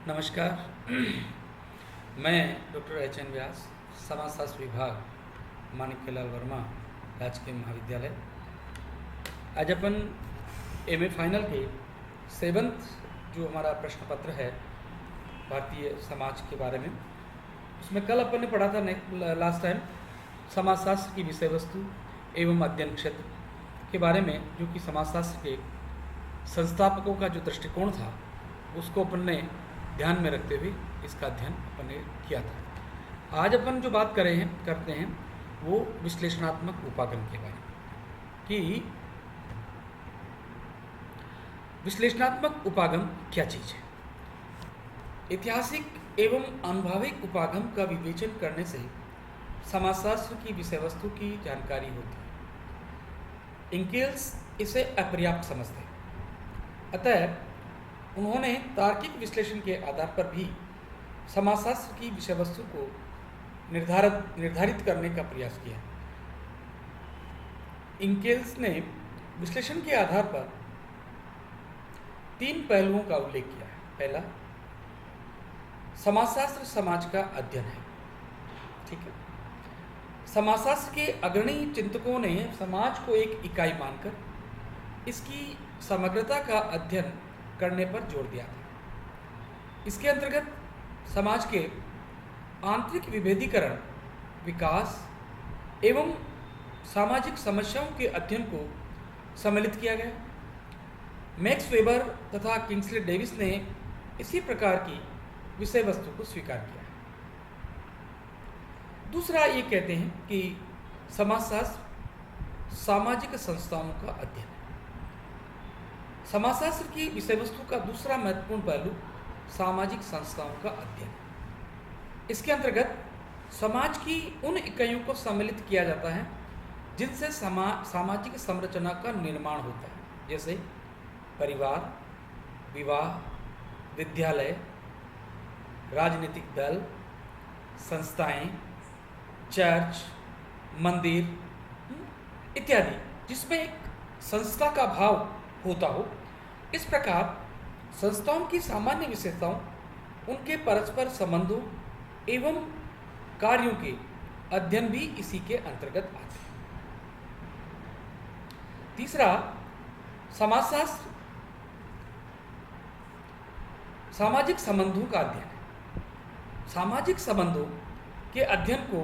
नमस्कार। मैं doctor H N व्यास, समाजशास्त्र विभाग, माणिक्यलाल वर्मा, राजकीय महाविद्यालय। आज अपन एमए फाइनल के 7th जो हमारा प्रश्न पत्र है भारतीय समाज के बारे में, उसमें कल अपन ने पढ़ा था लास्ट टाइम समाजशास्त्र की विषय वस्तु एवं अध्ययन क्षेत्र के बारे में, जो कि समाजशास्त्र के संस्थापकों का जो दृष्टिकोण था उसको अपन ने ध्यान में रखते हुए इसका अध्ययन अपन ने किया था। आज अपन जो बात करते हैं वो विश्लेषणात्मक उपागम के बारे में कि विश्लेषणात्मक उपागम क्या चीज़ है। ऐतिहासिक एवं अनुभविक उपागम का विवेचन करने से समाजशास्त्र की विषय वस्तु की जानकारी होती है। इंकेल्स इसे अपर्याप्त समझते हैं, अतः उन्होंने तार्किक विश्लेषण के आधार पर भी समाजशास्त्र की विषय वस्तु को निर्धारित करने का प्रयास किया। इंकेल्स ने विश्लेषण के आधार पर 3 पहलुओं का उल्लेख किया है। पहला, समाजशास्त्र समाज का अध्ययन है। ठीक है, समाजशास्त्र के अग्रणी चिंतकों ने समाज को एक इकाई मानकर इसकी समग्रता का अध्ययन करने पर जोर दिया था। इसके अंतर्गत समाज के आंतरिक विभेदीकरण, विकास एवं सामाजिक समस्याओं के अध्ययन को सम्मिलित किया गया। मैक्स वेबर तथा किंग्सले डेविस ने इसी प्रकार की विषय वस्तु को स्वीकार किया। दूसरा, ये कहते हैं कि समाजशास्त्र सामाजिक संस्थाओं का अध्ययन है। समाजशास्त्र की विषय वस्तु का दूसरा महत्वपूर्ण पहलू सामाजिक संस्थाओं का अध्ययन है। इसके अंतर्गत समाज की उन इकाइयों को सम्मिलित किया जाता है जिनसे सामाजिक संरचना का निर्माण होता है, जैसे परिवार, विवाह, विद्यालय, राजनीतिक दल, संस्थाएं, चर्च, मंदिर इत्यादि, जिसमें एक संस्था का भाव होता हो। इस प्रकार संस्थाओं की सामान्य विशेषताओं, उनके परस्पर संबंधों एवं कार्यों के अध्ययन भी इसी के अंतर्गत आते हैं। तीसरा, समाजशास्त्र सामाजिक संबंधों का अध्ययन है। सामाजिक संबंधों के अध्ययन को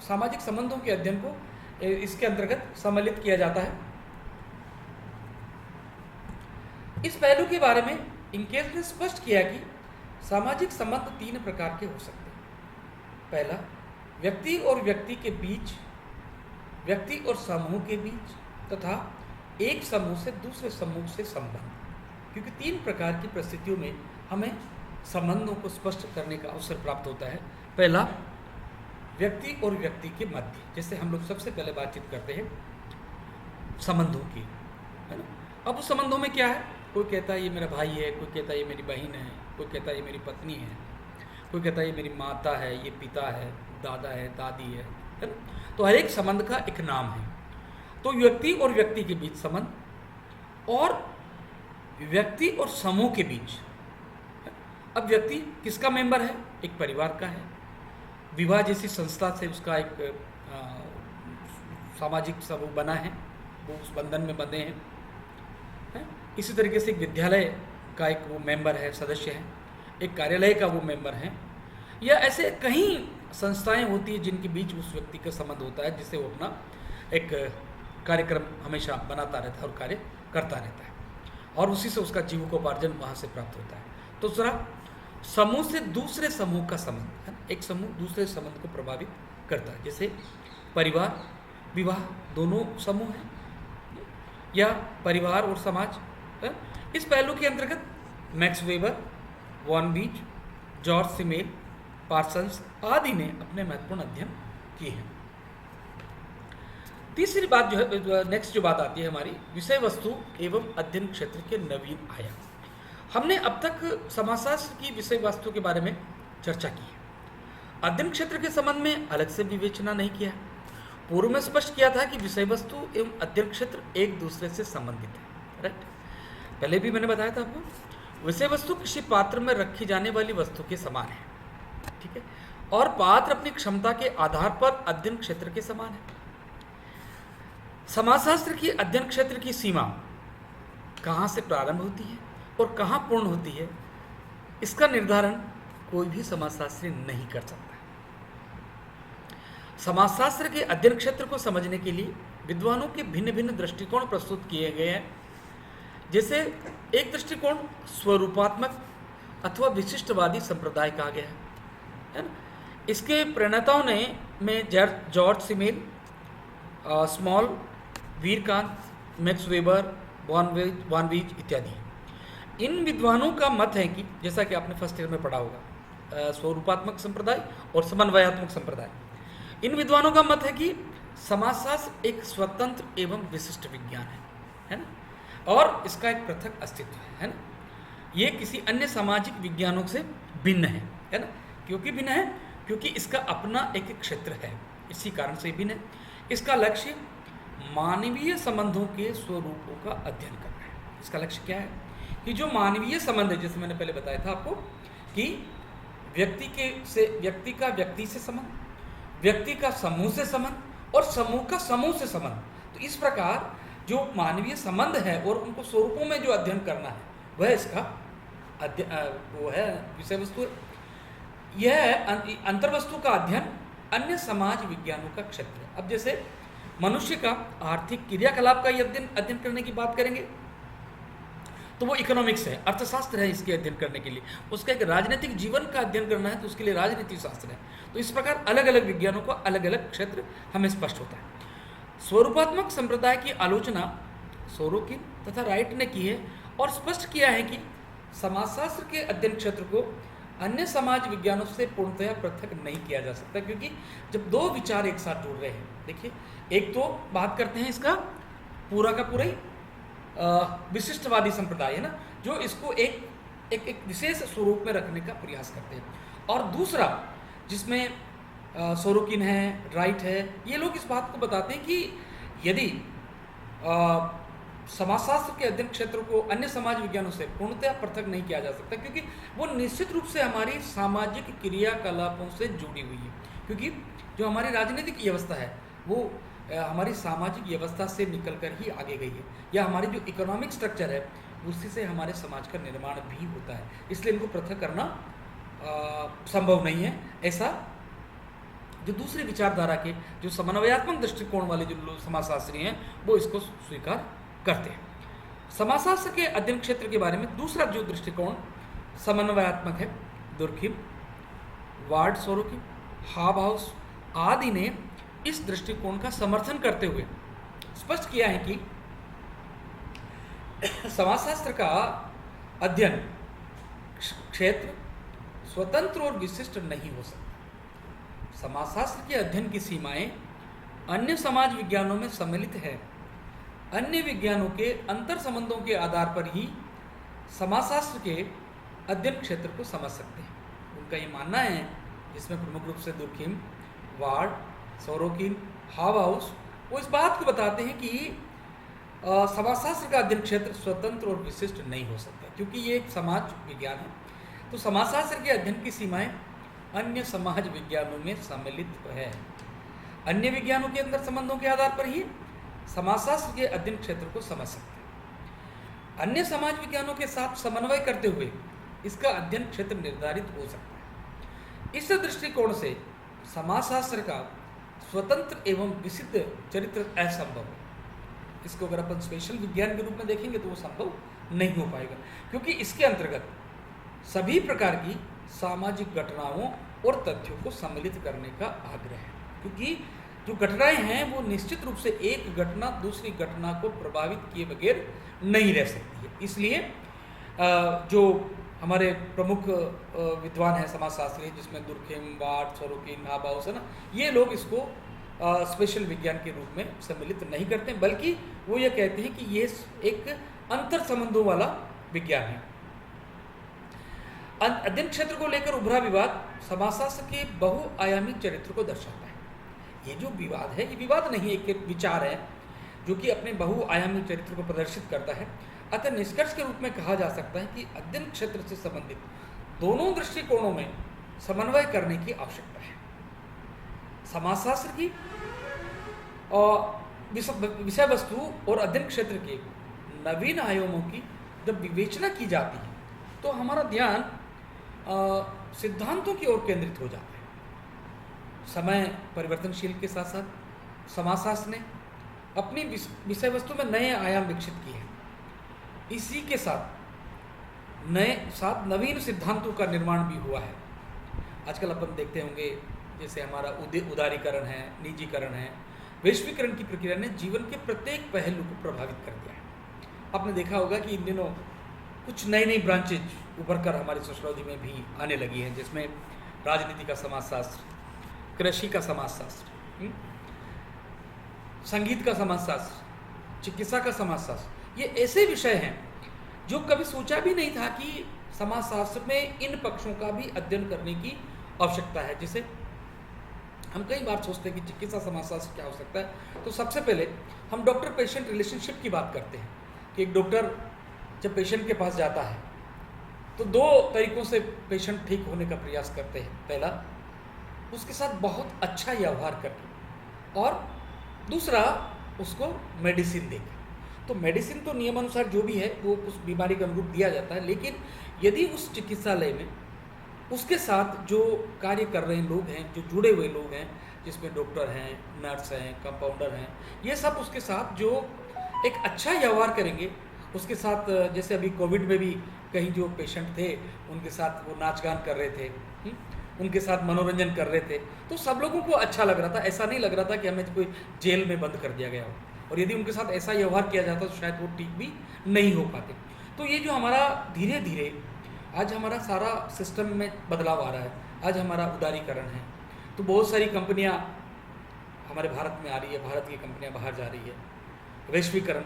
सामाजिक संबंधों के अध्ययन को इसके अंतर्गत सम्मिलित किया जाता है। इस पहलू के बारे में इंकेल्स ने स्पष्ट किया कि सामाजिक संबंध 3 प्रकार के हो सकते हैं। पहला, व्यक्ति और व्यक्ति के बीच, व्यक्ति और समूह के बीच, तथा एक समूह से दूसरे समूह से संबंध। क्योंकि 3 प्रकार की परिस्थितियों में हमें संबंधों को स्पष्ट करने का अवसर प्राप्त होता है। पहला, व्यक्ति और व्यक्ति के मध्य, जैसे हम लोग सबसे पहले बातचीत करते हैं संबंधों की, है ना। अब उस संबंधों में क्या है, कोई कहता है ये मेरा भाई है, कोई कहता है ये मेरी बहन है, कोई कहता है ये मेरी पत्नी है, कोई कहता है ये मेरी माता है, ये पिता है, दादा है, दादी है ना। तो हर एक संबंध का एक नाम है। तो व्यक्ति और व्यक्ति के बीच संबंध, और व्यक्ति और समूह के बीच। अब व्यक्ति किसका मेंबर है, एक परिवार का है। विवाह जैसी संस्था से उसका एक सामाजिक समूह बना है, वो उस बंधन में बंधे हैं, है? इसी तरीके से एक विद्यालय का एक वो मेंबर है, सदस्य है, एक कार्यालय का वो मेंबर है, या ऐसे कई संस्थाएं होती हैं जिनके बीच उस व्यक्ति का संबंध होता है, जिससे वो अपना एक कार्यक्रम हमेशा बनाता रहता है और कार्य करता रहता है, और उसी से उसका जीविकोपार्जन वहाँ से प्राप्त होता है। तो दूसरा, समूह से दूसरे समूह का संबंध है। एक समूह दूसरे संबंध को प्रभावित करता है, जैसे परिवार, विवाह, दोनों समूह हैं, या परिवार और समाज है? इस पहलू के अंतर्गत मैक्स वेबर, वॉन बीच, जॉर्ज सिमेल, पार्सन्स आदि ने अपने महत्वपूर्ण अध्ययन किए हैं। तीसरी बात जो है, नेक्स्ट जो बात आती है हमारी, विषय वस्तु एवं अध्ययन क्षेत्र के नवीन आयाम। हमने अब तक समाजशास्त्र की विषय वस्तु के बारे में चर्चा की है। अध्ययन क्षेत्र के संबंध में अलग से विवेचना नहीं किया। पूर्व में स्पष्ट किया था कि विषय वस्तु एवं अध्ययन क्षेत्र एक दूसरे से संबंधित है, राइट। पहले भी मैंने बताया था आपको, विषय वस्तु किसी पात्र में रखी जाने वाली वस्तु के समान है, ठीक है, और पात्र अपनी क्षमता के आधार पर अध्ययन क्षेत्र के समान है। समाजशास्त्र की अध्ययन क्षेत्र की सीमा कहाँ से प्रारंभ होती है और कहाँ पूर्ण होती है, इसका निर्धारण कोई भी समाजशास्त्री नहीं कर सकता। समाजशास्त्र के अध्ययन क्षेत्र को समझने के लिए विद्वानों के भिन्न भिन्न दृष्टिकोण प्रस्तुत किए गए हैं। जैसे एक दृष्टिकोण स्वरूपात्मक अथवा विशिष्टवादी संप्रदाय कहा गया है ना। इसके प्रणेताओं ने में George Simmel, Small, Vierkandt, Max Weber, von Wiese इत्यादि। इन विद्वानों का मत है कि जैसा कि आपने फर्स्ट ईयर में पढ़ा होगा, स्वरूपात्मक संप्रदाय और समन्वयात्मक संप्रदाय। इन विद्वानों का मत है कि समाजशास्त्र एक स्वतंत्र एवं विशिष्ट विज्ञान है ना, और इसका एक पृथक अस्तित्व है ना। ये किसी अन्य सामाजिक विज्ञानों से भिन्न है ना। क्योंकि भिन्न है क्योंकि इसका अपना एक क्षेत्र है, इसी कारण से भिन्न है। इसका लक्ष्य मानवीय संबंधों के स्वरूपों का अध्ययन करना है। इसका लक्ष्य क्या है कि जो मानवीय संबंध है, जैसे मैंने पहले बताया था आपको कि व्यक्ति का व्यक्ति से संबंध, व्यक्ति का समूह से संबंध और समूह का समूह से संबंध। तो इस प्रकार जो मानवीय संबंध है और उनको स्वरूपों में जो अध्ययन करना है वह इसका वो है विषय वस्तु। यह अंतर्वस्तु का अध्ययन अन्य समाज विज्ञानों का क्षेत्र है। अब जैसे मनुष्य का आर्थिक क्रियाकलाप का अध्ययन करने की बात करेंगे तो वो इकोनॉमिक्स है, अर्थशास्त्र है इसके अध्ययन करने के लिए। उसका एक राजनीतिक जीवन का अध्ययन करना है तो उसके लिए राजनीति शास्त्र है। तो इस प्रकार अलग अलग विज्ञानों का अलग अलग क्षेत्र हमें स्पष्ट होता है। स्वरूपात्मक संप्रदाय की आलोचना सोरोकिन तथा राइट ने की है और स्पष्ट किया है कि समाजशास्त्र के अध्ययन क्षेत्र को अन्य समाज विज्ञानों से पूर्णतया पृथक नहीं किया जा सकता, क्योंकि जब दो विचार एक साथ जुड़ रहे हैं, देखिए एक तो बात करते हैं इसका पूरा का पूरा ही विशिष्टवादी संप्रदाय है ना, जो इसको एक विशेष स्वरूप में रखने का प्रयास करते हैं, और दूसरा जिसमें सोरोकिन है, राइट है, ये लोग इस बात को बताते हैं कि यदि समाजशास्त्र के अध्ययन क्षेत्र को अन्य समाज विज्ञानों से पूर्णतया पृथक नहीं किया जा सकता, क्योंकि वो निश्चित रूप से हमारी सामाजिक क्रियाकलापों से जुड़ी हुई है। क्योंकि जो हमारी राजनीतिक व्यवस्था है वो हमारी सामाजिक व्यवस्था से निकल कर ही आगे गई है, या हमारी जो इकोनॉमिक स्ट्रक्चर है उसी से हमारे समाज का निर्माण भी होता है। इसलिए इनको पृथक करना संभव नहीं है। ऐसा जो दूसरी विचारधारा के जो समन्वयात्मक दृष्टिकोण वाले जो लोग समाजशास्त्री हैं वो इसको स्वीकार करते हैं। समाजशास्त्र के अध्ययन क्षेत्र के बारे में दूसरा जो दृष्टिकोण समन्वयात्मक है, दुर्खिम, वार्ड सोरोकिन, हाबहाउस आदि ने इस दृष्टिकोण का समर्थन करते हुए स्पष्ट किया है कि समाजशास्त्र का अध्ययन क्षेत्र स्वतंत्र और विशिष्ट नहीं हो सकता। समाजशास्त्र के अध्ययन की सीमाएं अन्य समाज विज्ञानों में सम्मिलित है। अन्य विज्ञानों के अंतर संबंधों के आधार पर ही समाजशास्त्र के अध्ययन क्षेत्र को समझ सकते हैं। उनका ये मानना है, जिसमें प्रमुख रूप से दुर्खिम, वार्ड, सोरोकिन, हाबहाउस, वो इस बात को बताते हैं कि समाजशास्त्र का अध्ययन क्षेत्र स्वतंत्र और विशिष्ट नहीं हो सकता, क्योंकि ये एक समाज विज्ञान है। तो समाजशास्त्र के अध्ययन की सीमाएं अन्य समाज विज्ञानों में सम्मिलित है। अन्य विज्ञानों के अंदर संबंधों के आधार पर ही समाजशास्त्र के अध्ययन क्षेत्र को समझ सकते हैं। अन्य समाज विज्ञानों के साथ समन्वय करते हुए इसका अध्ययन क्षेत्र निर्धारित हो सकता है। इस दृष्टिकोण से समाजशास्त्र का स्वतंत्र एवं विशिष्ट चरित्र असंभव है। इसको अगर अपन स्पेशल विज्ञान के रूप में देखेंगे तो वो संभव नहीं हो पाएगा, क्योंकि इसके अंतर्गत सभी प्रकार की सामाजिक घटनाओं और तथ्यों को सम्मिलित करने का आग्रह है। क्योंकि जो घटनाएं हैं वो निश्चित रूप से एक घटना दूसरी घटना को प्रभावित किए बगैर नहीं रह सकती है। इसलिए जो हमारे प्रमुख विद्वान हैं समाजशास्त्री, जिसमें दुर्खिम, वार्ड, सोरोकिन, हाबहाउस है ना, ये लोग इसको स्पेशल विज्ञान के रूप में सम्मिलित नहीं करते हैं, बल्कि वो ये कहते हैं कि ये एक अंतर संबंधों वाला विज्ञान है। अध्ययन क्षेत्र को लेकर उभरा विवाद समाजशास्त्र के बहुआयामी चरित्र को दर्शाता है। ये जो विवाद है ये विवाद नहीं, एक विचार है। जो कि अपने बहुआयामी चरित्र को प्रदर्शित करता है। अतः निष्कर्ष के रूप में कहा जा सकता है कि अध्ययन क्षेत्र से संबंधित दोनों दृष्टिकोणों में समन्वय करने की आवश्यकता है। समाजशास्त्र की विषय वस्तु और अध्ययन क्षेत्र के नवीन आयामों की जब विवेचना की जाती है तो हमारा ध्यान सिद्धांतों की ओर केंद्रित हो जाता है। समय परिवर्तनशील के साथ साथ समाजशास्त्र ने अपनी विषय वस्तु में नए आयाम विकसित किए हैं। इसी के साथ नवीन सिद्धांतों का निर्माण भी हुआ है। आजकल अपन देखते होंगे जैसे हमारा उदारीकरण है, निजीकरण है, वैश्वीकरण की प्रक्रिया ने जीवन के प्रत्येक पहलू को प्रभावित कर दिया है। आपने देखा होगा कि इन दिनों कुछ नई ब्रांचेज उभर कर हमारी सोशियोलॉजी में भी आने लगी हैं, जिसमें राजनीति का समाजशास्त्र, कृषि का समाजशास्त्र, संगीत का समाजशास्त्र, चिकित्सा का समाजशास्त्र। ये ऐसे विषय हैं जो कभी सोचा भी नहीं था कि समाजशास्त्र में इन पक्षों का भी अध्ययन करने की आवश्यकता है। जिसे हम कई बार सोचते हैं कि चिकित्सा समाजशास्त्र क्या हो सकता है, तो सबसे पहले हम डॉक्टर पेशेंट रिलेशनशिप की बात करते हैं कि एक डॉक्टर जब पेशेंट के पास जाता है तो दो तरीकों से पेशेंट ठीक होने का प्रयास करते हैं। पहला, उसके साथ बहुत अच्छा व्यवहार करके, और दूसरा, उसको मेडिसिन देकर। तो मेडिसिन तो नियमानुसार जो भी है वो उस बीमारी के अनुरूप दिया जाता है, लेकिन यदि उस चिकित्सालय में उसके साथ जो कार्य कर रहे लोग हैं, जो जुड़े हुए लोग हैं, जिसमें डॉक्टर हैं, नर्स हैं, कंपाउंडर हैं, ये सब उसके साथ जो एक अच्छा व्यवहार करेंगे, उसके साथ जैसे अभी कोविड में भी कहीं जो पेशेंट थे उनके साथ वो नाच गान कर रहे थे, उनके साथ मनोरंजन कर रहे थे, तो सब लोगों को अच्छा लग रहा था। ऐसा नहीं लग रहा था कि हमें कोई जेल में बंद कर दिया गया हो, और यदि उनके साथ ऐसा व्यवहार किया जाता तो शायद वो ठीक भी नहीं हो पाते। तो ये जो हमारा धीरे धीरे आज हमारा सारा सिस्टम में बदलाव आ रहा है, आज हमारा उदारीकरण है, तो बहुत सारी कंपनियां हमारे भारत में आ रही है, भारत की कंपनियां बाहर जा रही है, वैश्वीकरण,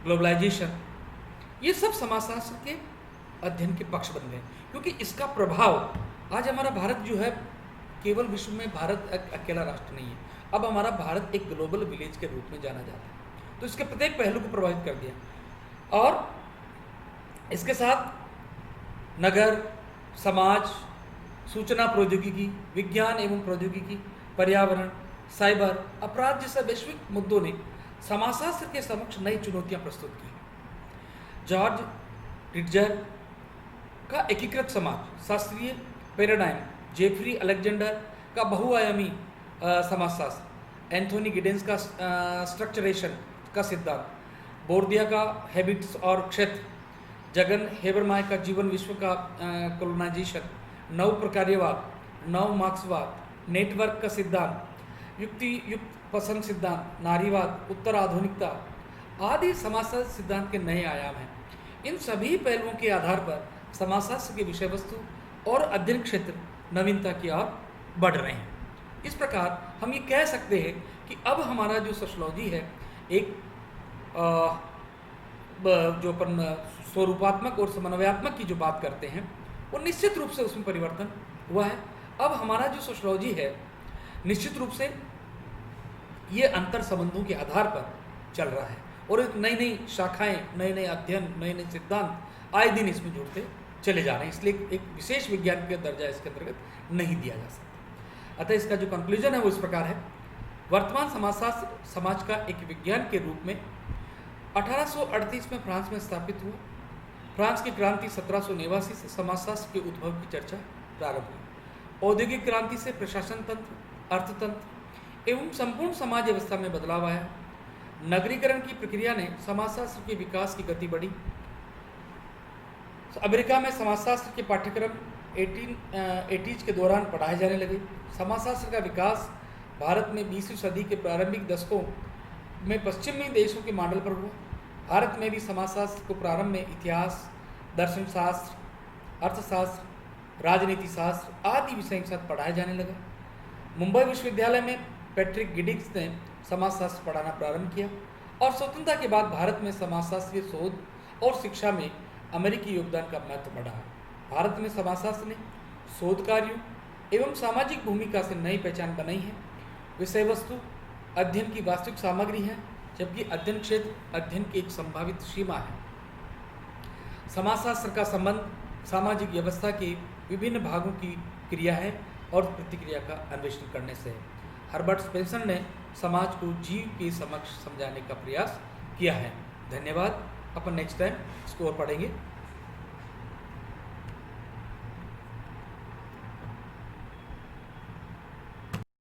ग्लोबलाइजेशन, ये सब समाजशास्त्र के अध्ययन के पक्ष बन गए, क्योंकि इसका प्रभाव आज हमारा भारत जो है केवल विश्व में भारत अकेला राष्ट्र नहीं है, अब हमारा भारत एक ग्लोबल विलेज के रूप में जाना जाता है। तो इसके प्रत्येक पहलू को प्रभावित कर दिया, और इसके साथ नगर, समाज, सूचना प्रौद्योगिकी, विज्ञान एवं प्रौद्योगिकी, पर्यावरण, साइबर अपराध जैसे वैश्विक मुद्दों ने समाजशास्त्र के समक्ष नई चुनौतियां प्रस्तुत की। जॉर्ज रिट्जर का एकीकृत समाज शास्त्रीय पैराडाइम, जेफरी अलेक्जेंडर का बहुआयामी समाजशास्त्र, एंथोनी गिडेंस का स्ट्रक्चरेशन का सिद्धांत, बोर्दिया का हैबिट्स और क्षेत्र, जगन हेबरमाय का जीवन विश्व का कोलोनाइजेशन, नव प्रकार्यवाद, नव मार्क्सवाद, नेटवर्क का सिद्धांत, युक्त पसंद सिद्धांत, नारीवाद, उत्तर आधुनिकता आदि समाजशास्त्र सिद्धांत के नए आयाम हैं। इन सभी पहलुओं के आधार पर समाजशास्त्र की विषय वस्तु और अध्ययन क्षेत्र नवीनता की ओर बढ़ रहे हैं। इस प्रकार हम ये कह सकते हैं कि अब हमारा जो सोशियोलॉजी है, एक जो अपन स्वरूपात्मक और समन्वयात्मक की जो बात करते हैं, वो निश्चित रूप से उसमें परिवर्तन हुआ है। अब हमारा जो सोशियोलॉजी है निश्चित रूप से ये अंतर संबंधों के आधार पर चल रहा है, और एक नई नई शाखाएं, नए नए अध्ययन, नए नए सिद्धांत आए दिन इसमें जुड़ते चले जा रहे हैं। इसलिए एक विशेष विज्ञान का दर्जा इसके अंतर्गत नहीं दिया जा सकता। अतः इसका जो कंक्लूजन है वो इस प्रकार है। वर्तमान समाजशास्त्र समाज का एक विज्ञान के रूप में 1838 में फ्रांस में स्थापित हुआ। फ्रांस की क्रांति 1789 से समाजशास्त्र के उद्भव की चर्चा प्रारंभ हुई। औद्योगिक क्रांति से प्रशासन तंत्र, अर्थतंत्र एवं संपूर्ण समाज व्यवस्था में बदलाव आया। नगरीकरण की प्रक्रिया ने समाजशास्त्र के विकास की गति बढ़ी। अमेरिका में समाजशास्त्र के पाठ्यक्रम 1880 के दौरान पढ़ाए जाने लगे। समाजशास्त्र का विकास भारत में 20वीं सदी के प्रारंभिक दशकों में पश्चिमी देशों के मॉडल पर हुआ। भारत में भी समाजशास्त्र को प्रारंभ में इतिहास, दर्शन शास्त्र, अर्थशास्त्र, राजनीति शास्त्र आदि विषय के साथ पढ़ाया जाने लगा। मुंबई विश्वविद्यालय में पैट्रिक गिडिक्स ने समाजशास्त्र पढ़ाना प्रारंभ किया, और स्वतंत्रता के बाद भारत में समाजशास्त्रीय शोध और शिक्षा में अमेरिकी योगदान का महत्व बढ़ा। भारत में समाजशास्त्र ने शोध कार्यों एवं सामाजिक भूमिका से नई पहचान बनाई है। विषय वस्तु अध्ययन की वास्तविक सामग्री है, जबकि अध्ययन क्षेत्र अध्ययन की एक संभावित सीमा है। समाजशास्त्र का संबंध सामाजिक व्यवस्था के विभिन्न भागों की क्रिया है और प्रतिक्रिया का अन्वेषण करने से है। हर्बर्ट स्पेंसर ने समाज को जीव के समक्ष समझाने का प्रयास किया है। धन्यवाद। अपन नेक्स्ट टाइम इसको और पढ़ेंगे।